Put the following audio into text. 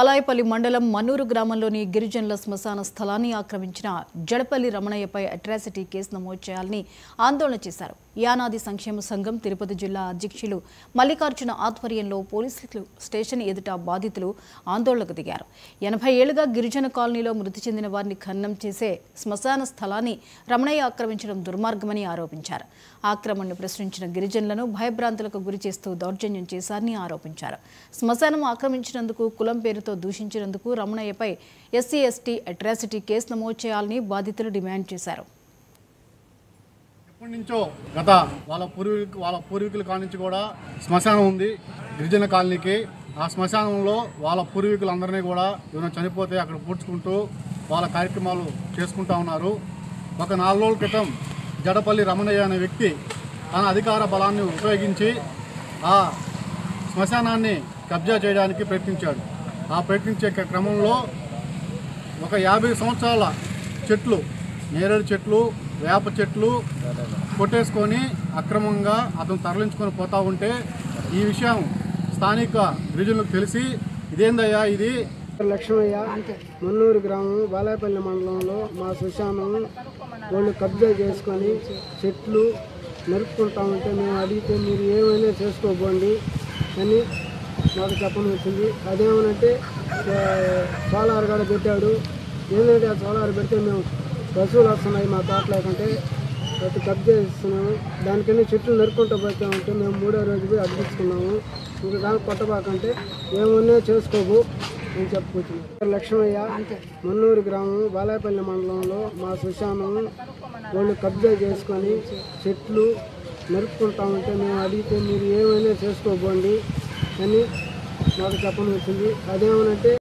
అలాయపల్లి మండలం మన్నూరు గ్రామంలోని గిరిజనుల శ్మశాన స్థలాన్ని ఆక్రమించిన జడపల్లి రమణయ్యపై అట్రాసిటీ కేసు నమోదు చేయాలని ఆందోళన చేశారు. యానాది సంక్షేమ సంఘం తిరుపతి జిల్లా అధ్యక్షులు మల్లికార్జున ఆధ్వర్యంలో పోలీసులు స్టేషన్ ఎదుట బాధితులు ఆందోళనకు దిగారు. 80 ఏళ్లుగా గిరిజన కాలనీలో మృతి చెందిన వారిని ఖననం చేసే శ్మశాన స్థలాన్ని రమణయ్య ఆక్రమించడం దుర్మార్గమని ఆరోపించారు. ఆక్రమణను ప్రశ్నించిన గిరిజనులను భయభ్రాంతులకు గురి చేస్తూ దౌర్జన్యం చేశారని ఆరోపించారు. శ్మశానం ఆక్రమించినందుకు కులం పేరుతో దూషించినందుకు రమణయ్యపై ఎస్సీ ఎస్టీ అట్రాసిటీ కేసు నమోదు చేయాలని బాధితులు డిమాండ్ చేశారు. ఎప్పటి నుంచో గత వాళ్ళ పూర్వీకుల కాల నుంచి కూడా శ్మశానం ఉంది గిరిజన కాలనీకి. ఆ శ్మశానంలో వాళ్ళ పూర్వీకులందరినీ కూడా ఏమైనా చనిపోతే అక్కడ పూడ్చుకుంటూ వాళ్ళ కార్యక్రమాలు చేసుకుంటూ ఉన్నారు. ఒక 4 రోజుల క్రితం జడపల్లి రమణయ్య అనే వ్యక్తి తన అధికార బలాన్ని ఉపయోగించి ఆ శ్మశానాన్ని కబ్జా చేయడానికి ప్రయత్నించాడు. ఆ ప్రయత్నించే క్రమంలో ఒక 50 సంవత్సరాల చెట్లు, నేరేడు చెట్లు, వేప చెట్లు కొట్టేసుకొని అక్రమంగా అతను తరలించుకొని పోతూ ఉంటే ఈ విషయం స్థానిక గిరిజనులకు తెలిసి ఇదేందయ్యా ఇది లక్ష్మయ్య మన్నూరు గ్రామం బాలాయపల్లి మండలంలో మా శ్మశానం వాళ్ళు కబ్జా చేసుకొని చెట్లు నరుక్కుంటా ఉంటే మేము అడిగితే మీరు ఏమైనా చేసుకోబోండి అని మాకు చెప్పని వచ్చింది. అదేమనంటే సోలార్ కూడా పెట్టాడు. ఏంటంటే ఆ సోలార్ పెడితే మేము పశువులు వస్తున్నాయి మా తోటలేకంటే ప్రతి కబ్జా చేస్తున్నాము. దానికన్నా చెట్లు నరుక్కుంటూ పోతామంటే మేము 3వ రోజు పోయి అడ్డించుకున్నాము. ఇంకా దానికి కొట్టబాకంటే ఏమన్నా చేసుకోబో అని చెప్పుకుంటున్నాను. లక్ష్మయ్య మన్నూరు గ్రామం బాలాయపల్లి మండలంలో మా శ్మశానం వాళ్ళు కబ్జా చేసుకొని చెట్లు నరుక్కుంటా ఉంటే మేము అడిగితే మీరు ఏమైనా చేసుకోబోండి అని మాకు చెప్పని వచ్చింది. అదేమనంటే